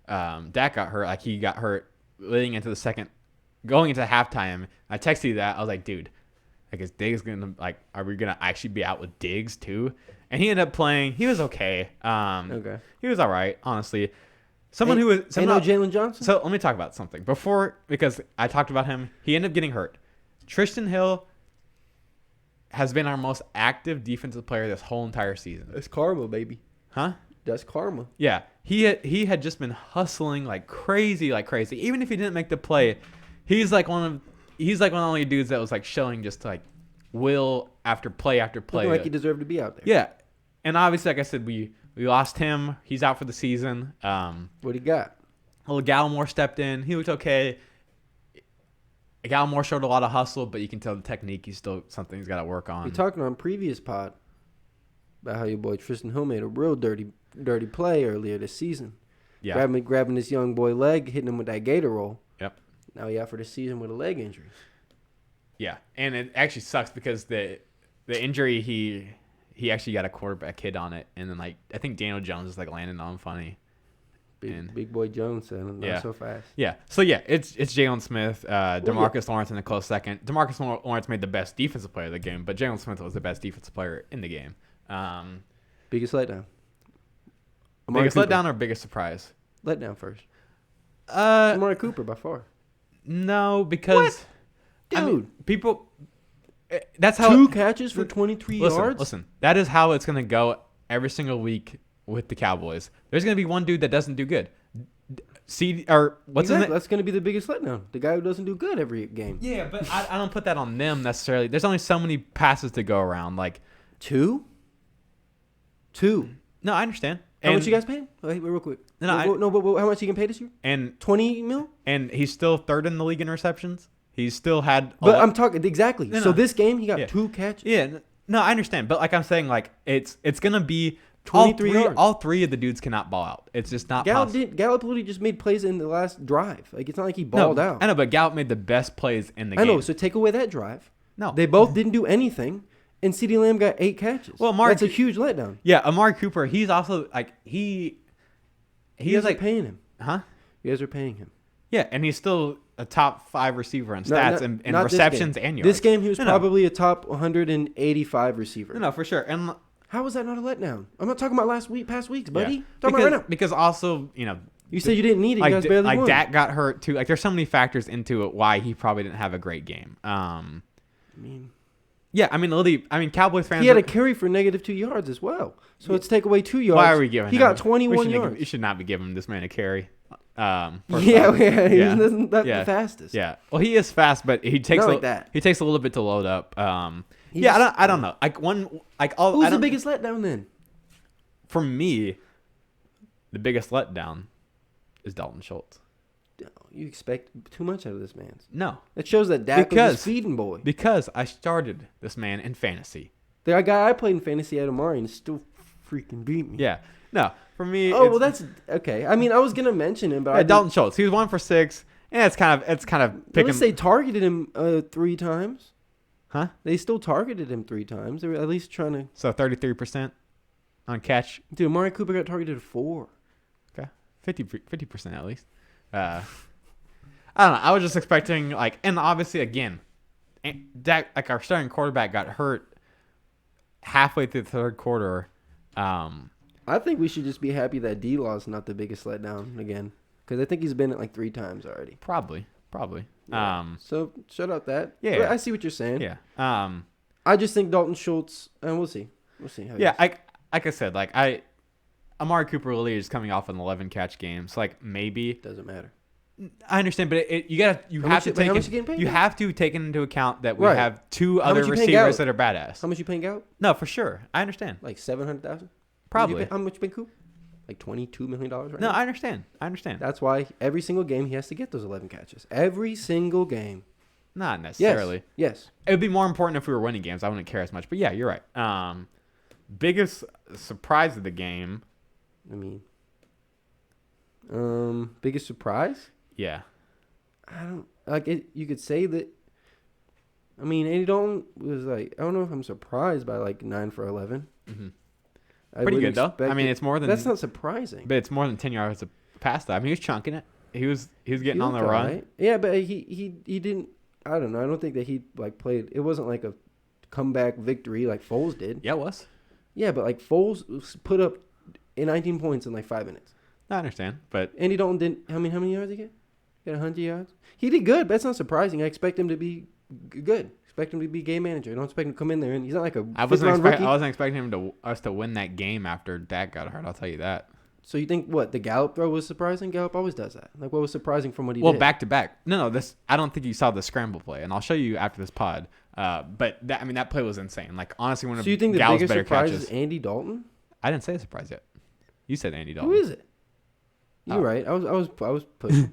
Dak got hurt. He got hurt leading into the second, going into halftime. I texted you that. I was like, dude, is Diggs going to, are we going to actually be out with Diggs too? And he ended up playing. He was okay. He was all right, honestly. No Jalen Johnson? So let me talk about something. Because I talked about him, he ended up getting hurt. Tristan Hill has been our most active defensive player this whole entire season. That's karma, baby. Huh? That's karma. Yeah. He had just been hustling like crazy. Even if he didn't make the play, he's one of the only dudes that was showing just will after play after play. Looking like he deserved to be out there. Yeah. And obviously, like I said, we lost him. He's out for the season. What he got? Well, Gallimore stepped in. He looked okay. Gallimore showed a lot of hustle, but you can tell the technique he's still something he's got to work on. We talking on previous pod about how your boy Tristan Hill made a real dirty play earlier this season. Yeah. Grabbing this young boy leg, hitting him with that gator roll. Yep. Now he out for the season with a leg injury. Yeah, and it actually sucks because the injury he actually got a quarterback hit on it, and then I think Daniel Jones is landing on him funny. Big boy Jones said, not so fast. Yeah. So yeah, it's Jalen Smith, DeMarcus Lawrence in a close second. DeMarcus Lawrence made the best defensive player of the game, but Jalen Smith was the best defensive player in the game. Biggest letdown. Biggest letdown or biggest surprise? Letdown first. Amari Cooper by far. No, because dude, I mean, people. That's how 2 catches for 23 yards. Listen, that is how it's gonna go every single week with the Cowboys. There's gonna be one dude that doesn't do good. What's his name? That's gonna be the biggest letdown. The guy who doesn't do good every game. Yeah, but I don't put that on them necessarily. There's only so many passes to go around. Like 2. No, I understand. How much you guys paying? Wait, real quick. But how much you can pay this year? And 20 mil. And he's still third in the league in receptions. He's still had. But I'm talking exactly. So this game he got 2 catches. Yeah, no, I understand. But like I'm saying, like it's gonna be 23 yards. All 3 of the dudes cannot ball out. It's just not possible. Gallup literally just made plays in the last drive. Like it's not like he balled out. I know, but Gallup made the best plays in the game. I know. So take away that drive. No, they both didn't do anything. And CeeDee Lamb got 8 catches. Well, that's a huge letdown. Yeah, Amari Cooper. He's also like You guys are paying him. Huh? You guys are paying him. Yeah, and he's still a top 5 receiver in stats and receptions and yards. This game, he was probably a top 185 receiver. No, for sure. And how was that not a letdown? I'm not talking about past weeks, buddy. Yeah. Talking about right now. Because also, you said you didn't need it. You guys barely won. Dak got hurt too. Like there's so many factors into it why he probably didn't have a great game. Yeah, Cowboys fans. He had a carry for -2 yards as well. So let's take away 2 yards. Why are we giving him? He got 21 yards. You should not be giving this man a carry. He's not the fastest. Yeah. Well, he is fast, but he takes he takes a little bit to load up. I don't know. Who's the biggest letdown then? For me, the biggest letdown is Dalton Schultz. You expect too much out of this man. No. It shows that Dak was a feeding boy. Because I started this man in fantasy. The guy I played in fantasy at Amari and still freaking beat me. Yeah. No, for me. Oh, well, that's okay. I mean, I was gonna mention him, but Dalton Schultz. He was 1 for 6, and it's kind of picking. At least they targeted him 3 times. Huh? They still targeted him 3 times. They were at least trying to. So 33% on catch. Dude, Amari Cooper got targeted 4. Okay, 50% at least. I don't know. I was just expecting and obviously again, Dak, our starting quarterback got hurt halfway through the third quarter. I think we should just be happy that D-Law's not the biggest letdown again, because I think he's been it 3 times already. Probably. Yeah. So shut up that. Yeah, but I see what you're saying. Yeah. I just think Dalton Schultz, and we'll see. How yeah, like I said, Amari Cooper really is coming off an 11 catch game, so maybe doesn't matter. I understand, but you have to take into account that we have 2 other receivers that are badass. How much you paying Gallup? No, for sure. I understand. $700,000? Probably. How much you paying Coop? $22 million right now? No, I understand. That's why every single game he has to get those 11 catches. Every single game. Not necessarily. Yes. It would be more important if we were winning games. I wouldn't care as much. But yeah, you're right. Biggest surprise of the game. Biggest surprise? Yeah. I don't it. You could say that. Andy Dalton was I don't know if I'm surprised by 9 for 11. Mm-hmm. Pretty good though. It's more than. That's not surprising. But it's more than 10 yards of pass though. He was chunking it. He was getting on the run. Right. Yeah, but he didn't. I don't know. I don't think that he played. It wasn't like a comeback victory like Foles did. Yeah, it was. Yeah, but Foles put up 19 points in 5 minutes. I understand, but Andy Dalton didn't. How many yards did he get? Got 100 yards. He did good, but that's not surprising. I expect him to be good. Expect him to be game manager. I don't expect him to come in there and he's not like a. I wasn't expecting us to win that game after Dak got hurt. I'll tell you that. So you think the Gallup throw was surprising? Gallup always does that. What was surprising from what he did? Well, back to back. No, this I don't think you saw the scramble play, and I'll show you after this pod. But that play was insane. Honestly, one of you think Gallup's the biggest surprise catches. is Andy Dalton? I didn't say a surprise yet. You said Andy Dalton. Who is it? You're right. I was pushing.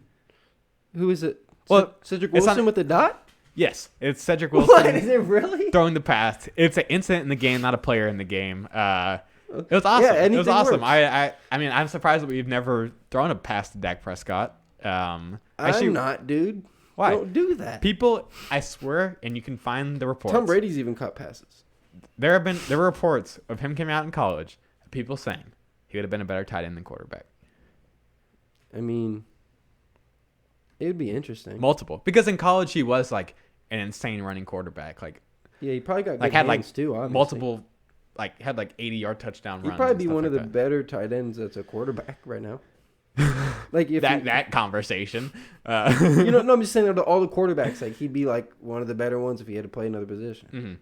Who is it? Well, Cedric Wilson with the dot? Yes, it's Cedric Wilson. What is it really? Throwing the pass. It's an incident in the game, not a player in the game. It was awesome. Yeah, it was awesome. Works. I'm surprised that we've never thrown a pass to Dak Prescott. I'm not, dude. Why? Don't do that. People, I swear, and you can find the reports. Tom Brady's even caught passes. There were reports of him coming out in college, people saying he would have been a better tight end than quarterback. I mean, it would be interesting. Multiple, because in college he was like an insane running quarterback. Like, yeah, he probably got like good hands too. Obviously. Multiple, like had like 80-yard touchdown runs. He'd probably be one like of the better tight ends that's a quarterback right now. Like if that conversation. You know, no, I'm just saying all the quarterbacks. Like he'd be like one of the better ones if he had to play another position. Mm-hmm.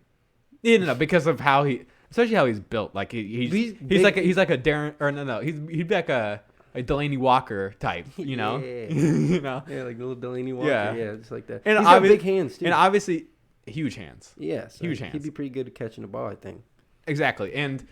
Yeah, no, because of how especially how he's built. Like he's like a Darren, or no, he'd be like a Delaney Walker type. You know, yeah. you know, yeah, like little Delaney Walker. Yeah, just like that. And he's got big hands too. And obviously, huge hands. Yeah, so huge hands. He'd be pretty good at catching the ball, I think. Exactly, and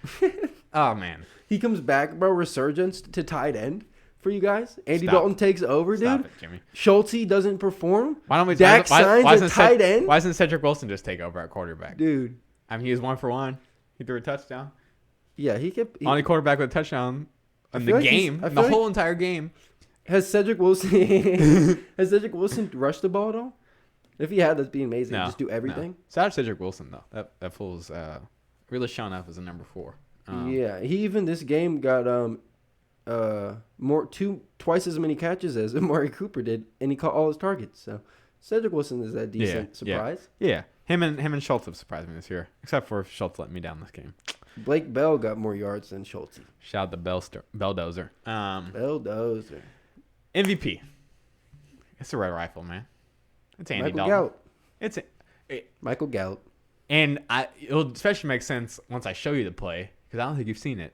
oh man, he comes back, bro. Resurgence to tight end. For you guys, Andy Dalton takes over, dude. Stop it, Jimmy. Schulte doesn't perform. Why don't we? Dak signs a tight end. Why doesn't Cedric Wilson just take over at quarterback, dude? I mean, he was 1 for 1. He threw a touchdown. Yeah, he kept only quarterback with a touchdown in the game, the whole entire game. Has Cedric Wilson rushed the ball at all? If he had, that'd be amazing. No, just do everything. No. Shout out Cedric Wilson though. That fool's really shown up as a number 4. Yeah, he even this game got twice as many catches as Amari Cooper did, and he caught all his targets. So Cedric Wilson is a decent surprise. Yeah. Him and Schultz have surprised me this year, except for Schultz let me down this game. Blake Bell got more yards than Schultz. Shout out the Belldozer. Belldozer. MVP. It's a Red Rifle, man. It's Andy Michael Dalton. Gallup. Michael Gallup. And it'll especially make sense once I show you the play, because I don't think you've seen it.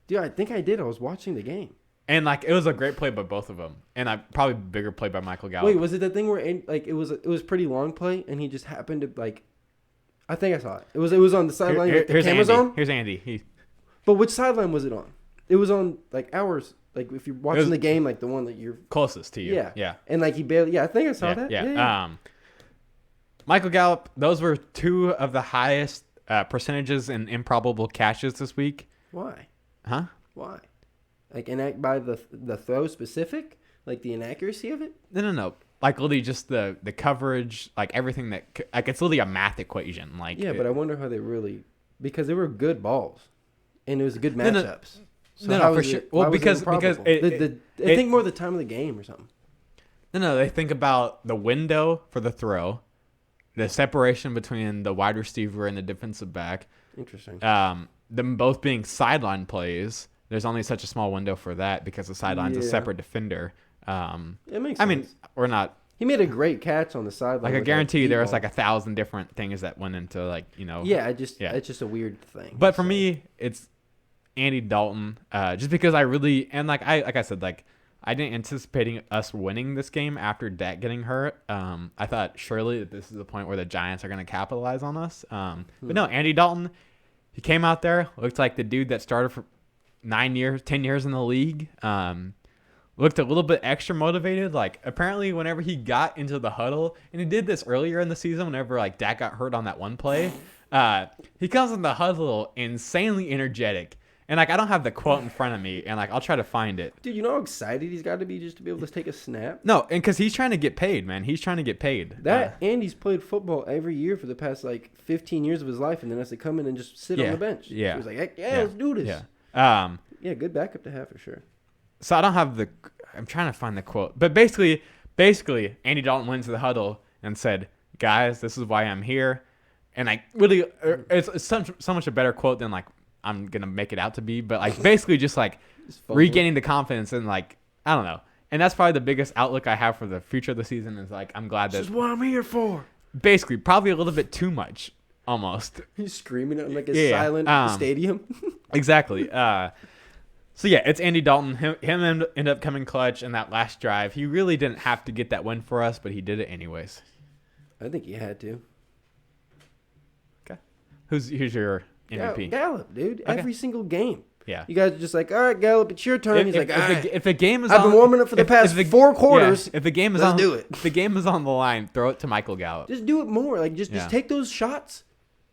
Dude, I think I did. I was watching the game. And like it was a great play by both of them, and probably bigger play by Michael Gallup. Wait, was it the thing where like it was pretty long play, and he just happened to like? I think I saw it. It was on the sideline. With the cameras Andy. on. Here's Andy. But which sideline was it on? It was on like ours. Like if you're watching the game, like the one that you're closest to you. Yeah. And like he barely. Yeah, I think I saw that. Yeah. Michael Gallup. Those were 2 of the highest percentages in improbable catches this week. Why? Huh? Why? Like by the throw specific, like the inaccuracy of it. No. Like literally just the coverage, like everything that like it's literally a math equation. Like but I wonder how they really, because they were good balls, and it was good matchups. No, for sure. Well, because I think more the time of the game or something. No. They think about the window for the throw, the separation between the wide receiver and the defensive back. Interesting. Them both being sideline plays. There's only such a small window for that because the sideline's a separate defender. It makes sense. I mean, we're not. He made a great catch on the sideline. Like I guarantee you, there was like 1,000 different things that went into like Yeah, it's just a weird thing. But for me, it's Andy Dalton. Just because I really like I said, like I didn't anticipating us winning this game after Dak getting hurt. I thought surely that this is the point where the Giants are going to capitalize on us. But no, Andy Dalton, he came out there, looked like the dude that started for 10 years in the league. Looked a little bit extra motivated. Like apparently whenever he got into the huddle, and he did this earlier in the season whenever like Dak got hurt on that one play, he comes in the huddle insanely energetic. And like I don't have the quote in front of me, and like I'll try to find it. Dude, you know how excited he's got to be just to be able to take a snap? No, and because he's trying to get paid, man. He's trying to get paid. And he's played football every year for the past like 15 years of his life, and then has to come in and just sit on the bench. Yeah. So he's like, heck yeah, let's do this. Yeah. Good backup to have for sure. So I don't have I'm trying to find the quote, but basically, Andy Dalton went to the huddle and said, "Guys, this is why I'm here," and like really, it's so much a better quote than like I'm gonna make it out to be, but like basically just like regaining the confidence and like I don't know, and that's probably the biggest outlook I have for the future of the season is like I'm glad that this is what I'm here for. Basically, probably a little bit too much, almost. He's screaming at like a silent stadium. Exactly. So yeah, it's Andy Dalton. Him end up coming clutch in that last drive. He really didn't have to get that win for us, but he did it anyways. I think he had to. Okay. Who's your MVP? Gallup, dude. Okay. Every single game. Yeah. You guys are just like, all right, Gallup, it's your turn. He's like, all right. If the game is I've been warming up for the past 4 quarters. If the game is let's do it. If the game is on the line, throw it to Michael Gallup. Just do it more. Like just take those shots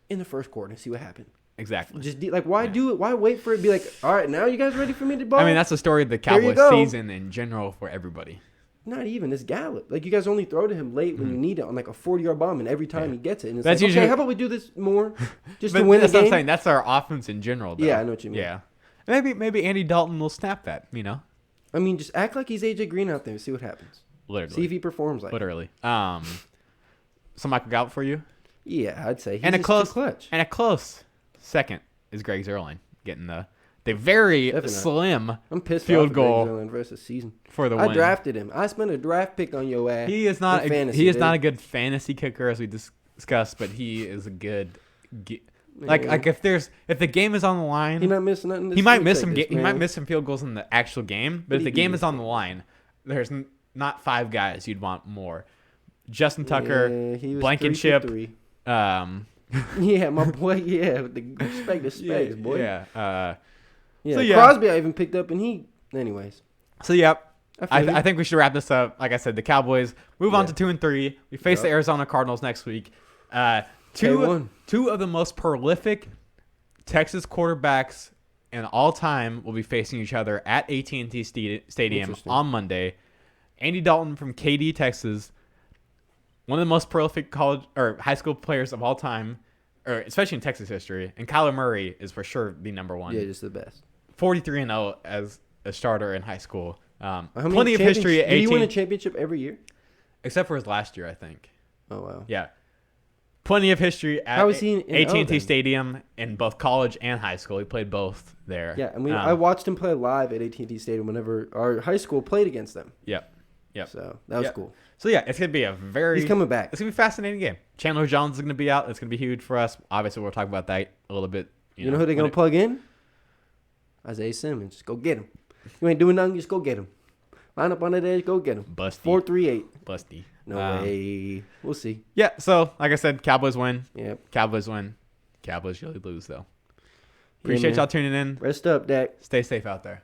in the first quarter and see what happens. Exactly. Just why do it? Why wait for it? Be like, all right, now you guys ready for me to ball? I mean, that's the story of the Cowboys season in general for everybody. Not even this Gallup. Like you guys only throw to him late when you need it on like a 40-yard bomb, and every time he gets it, and it's that's like, usually, okay, how about we do this more just to win the game? That's what I'm saying. That's our offense in general. Though. Yeah, I know what you mean. Yeah, maybe Andy Dalton will snap that. I mean, just act like he's AJ Green out there and see what happens. Literally. See if he performs like Literally. So Michael Gallup for you? Yeah, I'd say he's and a close too clutch. And a close second is Greg Zerline getting the very slim I'm pissed field off goal Greg Zerline for the rest of the season. For the win. I drafted him. I spent a draft pick on your ass. He is not not a good fantasy kicker as we discussed, but he is a good like if the game is on the line, he might miss nothing. He might miss some field goals in the actual game, but if the game is on the line, there's not 5 guys you'd want more. Justin Tucker, Blankenship, yeah, my boy, yeah, with the respect to specs, boy. Yeah. Crosby I even picked up, and anyways. So, I think we should wrap this up. Like I said, the Cowboys move on to 2-3. We face the Arizona Cardinals next week. Two of the most prolific Texas quarterbacks in all time will be facing each other at AT&T Stadium on Monday. Andy Dalton from KD, Texas, one of the most prolific college or high school players of all time, or especially in Texas history. And Kyler Murray is for sure the number one. Yeah, just the best. 43-0 as a starter in high school. Plenty of history at AT&T. Did he win a championship every year? Except for his last year, I think. Oh, wow. Yeah. Plenty of history at AT&T Stadium in both college and high school. He played both there. Yeah, and I watched him play live at AT&T Stadium whenever our high school played against them. Yep. So that was cool. So it's gonna be he's coming back. It's gonna be a fascinating game. Chandler Jones is gonna be out. It's gonna be huge for us. Obviously, we'll talk about that a little bit. You know who they're gonna plug in? Isaiah Simmons. Just go get him. You ain't doing nothing. Just go get him. Line up on that edge. Go get him. Busty. 4-3-8. Busty. No way. We'll see. Yeah. So like I said, Cowboys win. Yep. Cowboys win. Cowboys usually lose though. Appreciate y'all tuning in. Rest up, Dak. Stay safe out there.